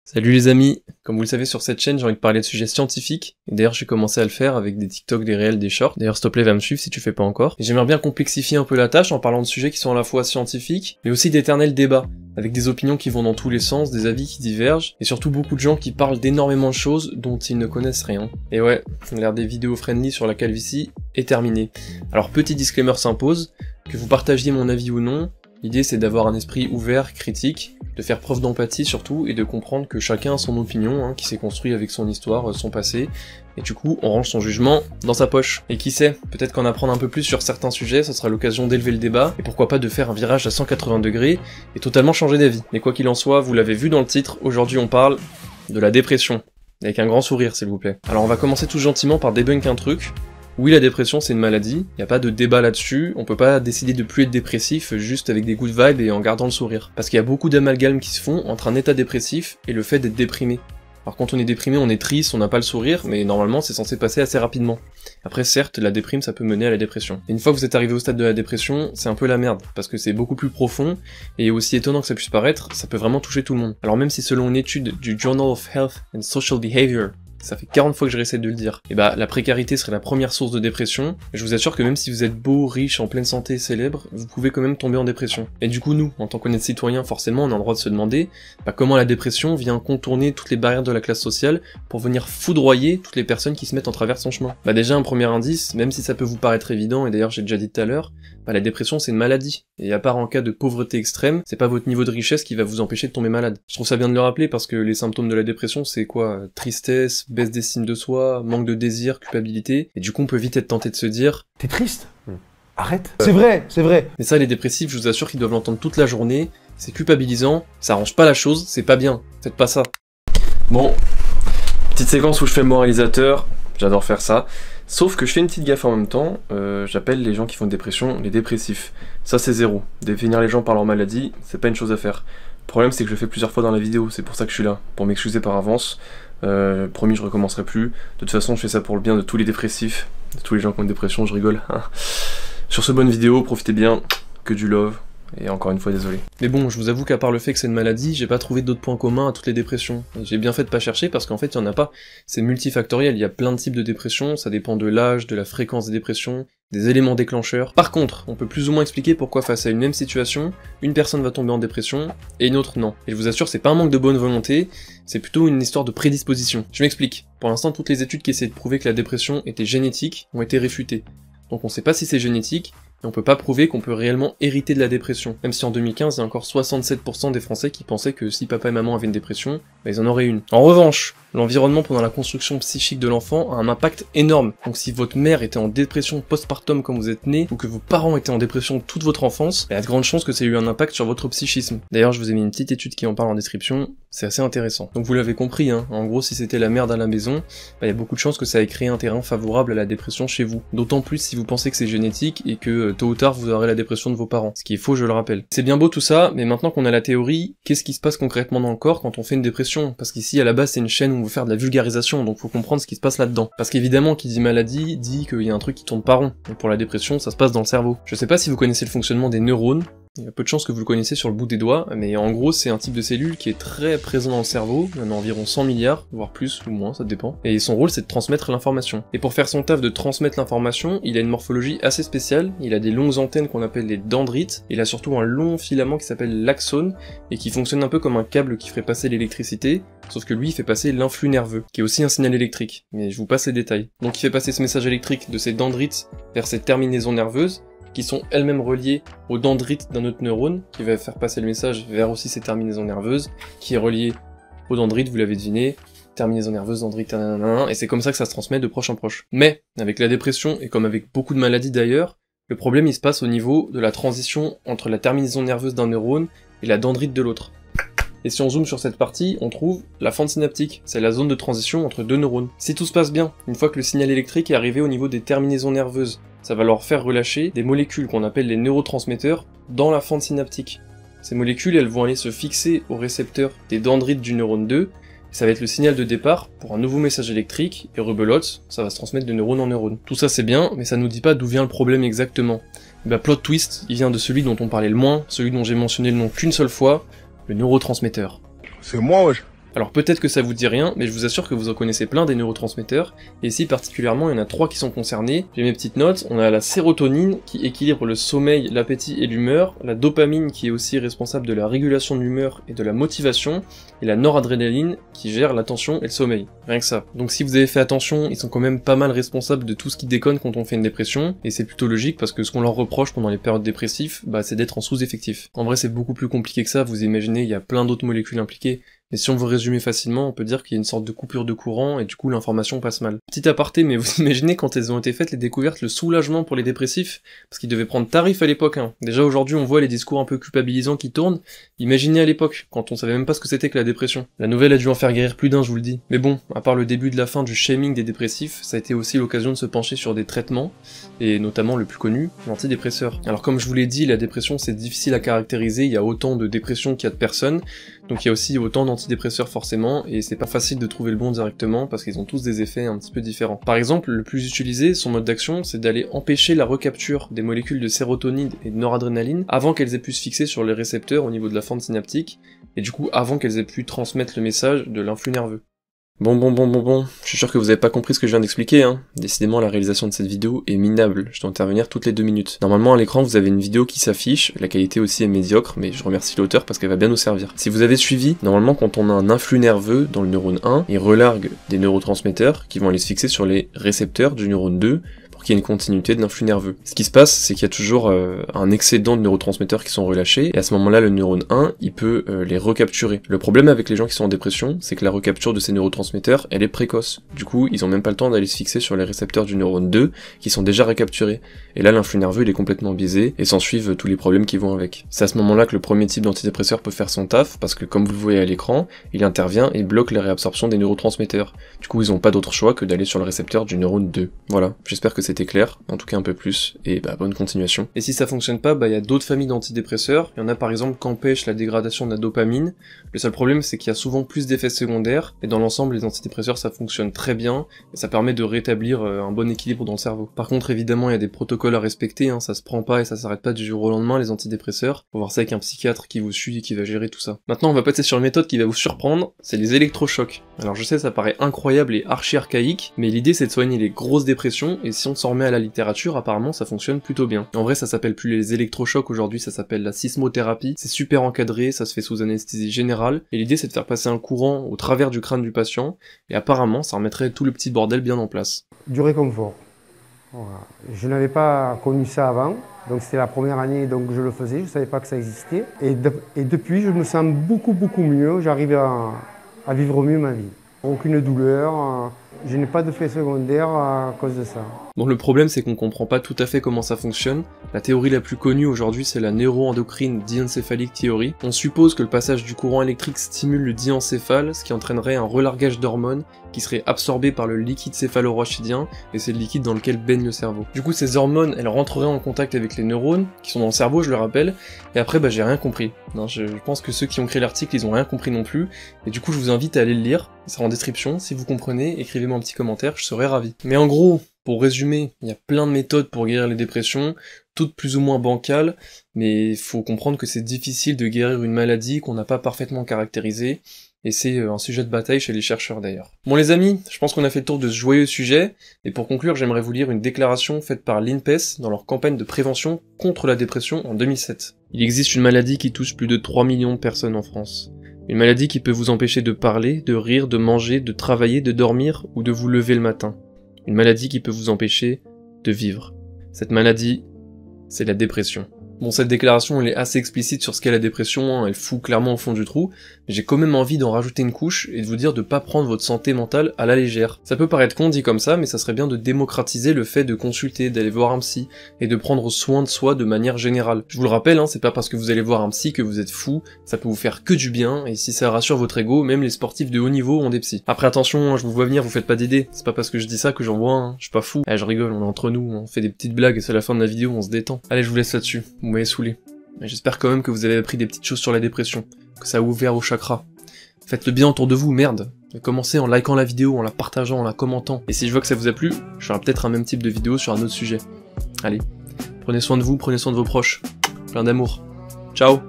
Salut les amis, comme vous le savez sur cette chaîne j'ai envie de parler de sujets scientifiques, et d'ailleurs j'ai commencé à le faire avec des TikTok, des réels, des shorts, d'ailleurs s'il te plaît va me suivre si tu fais pas encore, et j'aimerais bien complexifier un peu la tâche en parlant de sujets qui sont à la fois scientifiques, mais aussi d'éternels débats, avec des opinions qui vont dans tous les sens, des avis qui divergent, et surtout beaucoup de gens qui parlent d'énormément de choses dont ils ne connaissent rien. Et ouais, l'ère des vidéos friendly sur la calvitie est terminée. Alors petit disclaimer s'impose, que vous partagiez mon avis ou non, l'idée c'est d'avoir un esprit ouvert, critique, de faire preuve d'empathie surtout, et de comprendre que chacun a son opinion, qui s'est construit avec son histoire, son passé, et du coup on range son jugement dans sa poche. Et qui sait, peut-être qu'en apprendre un peu plus sur certains sujets, ça sera l'occasion d'élever le débat, et pourquoi pas de faire un virage à 180 degrés, et totalement changer d'avis. Mais quoi qu'il en soit, vous l'avez vu dans le titre, aujourd'hui on parle de la dépression. Avec un grand sourire s'il vous plaît. Alors on va commencer tout gentiment par débunk un truc. Oui, la dépression c'est une maladie, y a pas de débat là-dessus, on peut pas décider de plus être dépressif juste avec des good vibes et en gardant le sourire. Parce qu'il y a beaucoup d'amalgames qui se font entre un état dépressif et le fait d'être déprimé. Alors quand on est déprimé, on est triste, on n'a pas le sourire, mais normalement c'est censé passer assez rapidement. Après certes, la déprime ça peut mener à la dépression. Et une fois que vous êtes arrivé au stade de la dépression, c'est un peu la merde, parce que c'est beaucoup plus profond, et aussi étonnant que ça puisse paraître, ça peut vraiment toucher tout le monde. Alors même si selon une étude du Journal of Health and Social Behavior, ça fait 40 fois que je réessaie de le dire, et bah la précarité serait la première source de dépression, et je vous assure que même si vous êtes beau, riche, en pleine santé, célèbre, vous pouvez quand même tomber en dépression. Et du coup nous, en tant qu'honnêtes citoyens, forcément on a le droit de se demander comment la dépression vient contourner toutes les barrières de la classe sociale pour venir foudroyer toutes les personnes qui se mettent en travers de son chemin. Bah déjà un premier indice, même si ça peut vous paraître évident, et d'ailleurs j'ai déjà dit tout à l'heure, la dépression c'est une maladie, et à part en cas de pauvreté extrême, c'est pas votre niveau de richesse qui va vous empêcher de tomber malade. Je trouve ça bien de le rappeler parce que les symptômes de la dépression c'est quoi? Tristesse, baisse d'estime de soi, manque de désir, culpabilité, et du coup on peut vite être tenté de se dire « T'es triste Arrête !» C'est vrai, c'est vrai. Mais ça les dépressifs, je vous assure qu'ils doivent l'entendre toute la journée, c'est culpabilisant, ça arrange pas la chose, c'est pas bien, faites pas ça. Bon, petite séquence où je fais le moralisateur, j'adore faire ça. Sauf que je fais une petite gaffe en même temps, j'appelle les gens qui font une dépression les dépressifs. Ça c'est zéro. Définir les gens par leur maladie, c'est pas une chose à faire. Le problème c'est que je le fais plusieurs fois dans la vidéo, c'est pour ça que je suis là, pour m'excuser par avance. Promis je recommencerai plus. De toute façon je fais ça pour le bien de tous les dépressifs, de tous les gens qui ont une dépression, je rigole. Sur ce bonne vidéo, profitez bien, que du love. Et encore une fois, désolé. Mais bon, je vous avoue qu'à part le fait que c'est une maladie, j'ai pas trouvé d'autres points communs à toutes les dépressions. Et j'ai bien fait de pas chercher parce qu'en fait, il y en a pas. C'est multifactoriel, il y a plein de types de dépression, ça dépend de l'âge, de la fréquence des dépressions, des éléments déclencheurs. Par contre, on peut plus ou moins expliquer pourquoi face à une même situation, une personne va tomber en dépression et une autre non. Et je vous assure, c'est pas un manque de bonne volonté, c'est plutôt une histoire de prédisposition. Je m'explique. Pour l'instant, toutes les études qui essaient de prouver que la dépression était génétique ont été réfutées. Donc on sait pas si c'est génétique, et on peut pas prouver qu'on peut réellement hériter de la dépression. Même si en 2015, il y a encore 67% des Français qui pensaient que si papa et maman avaient une dépression, ils en auraient une. En revanche, l'environnement pendant la construction psychique de l'enfant a un impact énorme. Donc si votre mère était en dépression postpartum quand vous êtes né, ou que vos parents étaient en dépression toute votre enfance, il y a de grandes chances que ça ait eu un impact sur votre psychisme. D'ailleurs, je vous ai mis une petite étude qui en parle en description, c'est assez intéressant. Donc vous l'avez compris, en gros si c'était la merde à la maison, il y a beaucoup de chances que ça ait créé un terrain favorable à la dépression chez vous. D'autant plus si vous pensez que c'est génétique et que tôt ou tard vous aurez la dépression de vos parents. Ce qui est faux, je le rappelle. C'est bien beau tout ça, mais maintenant qu'on a la théorie, qu'est-ce qui se passe concrètement dans le corps quand on fait une dépression? Parce qu'ici à la base c'est une chaîne où on veut faire de la vulgarisation, donc faut comprendre ce qui se passe là-dedans. Parce qu'évidemment qui dit maladie, dit qu'il y a un truc qui tourne pas rond. Et pour la dépression, ça se passe dans le cerveau. Je sais pas si vous connaissez le fonctionnement des neurones, il y a peu de chances que vous le connaissez sur le bout des doigts, mais en gros c'est un type de cellule qui est très présent dans le cerveau, il y en a environ 100 milliards, voire plus ou moins, ça dépend, et son rôle c'est de transmettre l'information. Et pour faire son taf de transmettre l'information, il a une morphologie assez spéciale, il a des longues antennes qu'on appelle les dendrites, il a surtout un long filament qui s'appelle l'axone, et qui fonctionne un peu comme un câble qui ferait passer l'électricité, sauf que lui il fait passer l'influx nerveux, qui est aussi un signal électrique, mais je vous passe les détails. Donc il fait passer ce message électrique de ces dendrites vers ces terminaisons nerveuses, qui sont elles-mêmes reliées aux dendrites d'un autre neurone, qui va faire passer le message vers aussi ces terminaisons nerveuses, qui est relié aux dendrites, vous l'avez deviné, terminaison nerveuse, dendrite, et c'est comme ça que ça se transmet de proche en proche. Mais, avec la dépression, et comme avec beaucoup de maladies d'ailleurs, le problème il se passe au niveau de la transition entre la terminaison nerveuse d'un neurone et la dendrite de l'autre. Et si on zoome sur cette partie, on trouve la fente synaptique, c'est la zone de transition entre deux neurones. Si tout se passe bien, une fois que le signal électrique est arrivé au niveau des terminaisons nerveuses, ça va leur faire relâcher des molécules qu'on appelle les neurotransmetteurs dans la fente synaptique. Ces molécules, elles vont aller se fixer au récepteur des dendrites du neurone 2, et ça va être le signal de départ pour un nouveau message électrique, et rebelote, ça va se transmettre de neurone en neurone. Tout ça c'est bien, mais ça nous dit pas d'où vient le problème exactement. Et bah plot twist, il vient de celui dont on parlait le moins, celui dont j'ai mentionné le nom qu'une seule fois, le neurotransmetteur. C'est moi, wesh. Alors peut-être que ça vous dit rien, mais je vous assure que vous en connaissez plein des neurotransmetteurs, et ici particulièrement il y en a 3 qui sont concernés. J'ai mes petites notes, on a la sérotonine qui équilibre le sommeil, l'appétit et l'humeur, la dopamine qui est aussi responsable de la régulation de l'humeur et de la motivation, et la noradrénaline qui gère l'attention et le sommeil. Rien que ça. Donc si vous avez fait attention, ils sont quand même pas mal responsables de tout ce qui déconne quand on fait une dépression, et c'est plutôt logique parce que ce qu'on leur reproche pendant les périodes dépressives, bah c'est d'être en sous-effectif. En vrai c'est beaucoup plus compliqué que ça, vous imaginez, il y a plein d'autres molécules impliquées, mais si on veut résumer facilement, on peut dire qu'il y a une sorte de coupure de courant et du coup l'information passe mal. Petit aparté, mais vous imaginez quand elles ont été faites les découvertes, le soulagement pour les dépressifs, parce qu'ils devaient prendre tarif à l'époque, hein. Déjà aujourd'hui on voit les discours un peu culpabilisants qui tournent, imaginez à l'époque, quand on savait même pas ce que c'était que la dépression. La nouvelle a dû en faire guérir plus d'un, je vous le dis. Mais bon, à part le début de la fin du shaming des dépressifs, ça a été aussi l'occasion de se pencher sur des traitements, et notamment le plus connu, l'antidépresseur. Alors comme je vous l'ai dit, la dépression c'est difficile à caractériser, il y a autant de dépression qu'il y a de personnes, donc il y a aussi autant d'antidépresseurs forcément, et c'est pas facile de trouver le bon directement parce qu'ils ont tous des effets un petit peu différents. Par exemple, le plus utilisé, son mode d'action, c'est d'aller empêcher la recapture des molécules de sérotonine et de noradrénaline avant qu'elles aient pu se fixer sur les récepteurs au niveau de la fente synaptique, et du coup avant qu'elles aient pu transmettre le message de l'influx nerveux. Bon, je suis sûr que vous avez pas compris ce que je viens d'expliquer, hein. Décidément, la réalisation de cette vidéo est minable, je dois intervenir toutes les 2 minutes. Normalement, à l'écran, vous avez une vidéo qui s'affiche, la qualité aussi est médiocre, mais je remercie l'auteur parce qu'elle va bien nous servir. Si vous avez suivi, normalement, quand on a un influx nerveux dans le neurone 1, il relargue des neurotransmetteurs qui vont aller se fixer sur les récepteurs du neurone 2, qu'il y ait une continuité de l'influx nerveux. Ce qui se passe, c'est qu'il y a toujours un excédent de neurotransmetteurs qui sont relâchés, et à ce moment-là, le neurone 1, il peut les recapturer. Le problème avec les gens qui sont en dépression, c'est que la recapture de ces neurotransmetteurs, elle est précoce. Du coup, ils ont même pas le temps d'aller se fixer sur les récepteurs du neurone 2, qui sont déjà recapturés. Et là, l'influx nerveux, il est complètement biaisé, et s'en suivent tous les problèmes qui vont avec. C'est à ce moment-là que le premier type d'antidépresseur peut faire son taf, parce que comme vous le voyez à l'écran, il intervient et bloque la réabsorption des neurotransmetteurs. Du coup, ils ont pas d'autre choix que d'aller sur le récepteur du neurone 2. Voilà, j'espère que c'était clair, en tout cas un peu plus, et bah bonne continuation. Et si ça fonctionne pas, bah il y a d'autres familles d'antidépresseurs, il y en a par exemple qui empêchent la dégradation de la dopamine. Le seul problème c'est qu'il y a souvent plus d'effets secondaires, et dans l'ensemble les antidépresseurs ça fonctionne très bien, et ça permet de rétablir un bon équilibre dans le cerveau. Par contre évidemment il y a des protocoles à respecter, hein, ça se prend pas et ça s'arrête pas du jour au lendemain les antidépresseurs, faut voir ça avec un psychiatre qui vous suit et qui va gérer tout ça. Maintenant on va passer sur une méthode qui va vous surprendre, c'est les électrochocs. Alors je sais ça paraît incroyable et archi archaïque, mais l'idée c'est de soigner les grosses dépressions, et si on s'en remet à la littérature, apparemment ça fonctionne plutôt bien. En vrai ça s'appelle plus les électrochocs aujourd'hui, ça s'appelle la sismothérapie, c'est super encadré, ça se fait sous anesthésie générale, et l'idée c'est de faire passer un courant au travers du crâne du patient, et apparemment ça remettrait tout le petit bordel bien en place. Du réconfort. Voilà. Je n'avais pas connu ça avant, donc c'était la première année donc je le faisais, je ne savais pas que ça existait, et depuis je me sens beaucoup mieux, j'arrive à vivre mieux ma vie. Aucune douleur, je n'ai pas d'effet secondaire à cause de ça. Bon, le problème c'est qu'on comprend pas tout à fait comment ça fonctionne. La théorie la plus connue aujourd'hui c'est la neuroendocrine diencéphalique theory. On suppose que le passage du courant électrique stimule le diencéphale, ce qui entraînerait un relargage d'hormones qui serait absorbé par le liquide céphalorachidien, et c'est le liquide dans lequel baigne le cerveau. Du coup ces hormones elles rentreraient en contact avec les neurones, qui sont dans le cerveau je le rappelle, et après bah j'ai rien compris. Non, je pense que ceux qui ont créé l'article ils ont rien compris non plus, et du coup je vous invite à aller le lire, il sera en description, si vous comprenez, écrivez-moi un petit commentaire, je serais ravi. Mais en gros, pour résumer, il y a plein de méthodes pour guérir les dépressions, toutes plus ou moins bancales, mais il faut comprendre que c'est difficile de guérir une maladie qu'on n'a pas parfaitement caractérisée, et c'est un sujet de bataille chez les chercheurs d'ailleurs. Bon les amis, je pense qu'on a fait le tour de ce joyeux sujet, et pour conclure j'aimerais vous lire une déclaration faite par l'INPES dans leur campagne de prévention contre la dépression en 2007. Il existe une maladie qui touche plus de 3 millions de personnes en France. Une maladie qui peut vous empêcher de parler, de rire, de manger, de travailler, de dormir ou de vous lever le matin. Une maladie qui peut vous empêcher de vivre. Cette maladie, c'est la dépression. Bon, cette déclaration, elle est assez explicite sur ce qu'est la dépression, hein, elle fout clairement au fond du trou, mais j'ai quand même envie d'en rajouter une couche et de vous dire de pas prendre votre santé mentale à la légère. Ça peut paraître con dit comme ça, mais ça serait bien de démocratiser le fait de consulter, d'aller voir un psy, et de prendre soin de soi de manière générale. Je vous le rappelle, hein, c'est pas parce que vous allez voir un psy que vous êtes fou, ça peut vous faire que du bien, et si ça rassure votre ego, même les sportifs de haut niveau ont des psys. Après attention, hein, je vous vois venir, vous faites pas d'idées, c'est pas parce que je dis ça que j'en vois, hein, je suis pas fou. Je rigole, on est entre nous, on fait des petites blagues et c'est la fin de la vidéo, on se détend. Allez, je vous laisse là-dessus. Vous m'avez saoulé. Mais j'espère quand même que vous avez appris des petites choses sur la dépression, que ça a ouvert vos chakras. Faites le bien autour de vous, merde. Commencez en likant la vidéo, en la partageant, en la commentant. Et si je vois que ça vous a plu, je ferai peut-être un même type de vidéo sur un autre sujet. Allez, prenez soin de vous, prenez soin de vos proches. Plein d'amour. Ciao.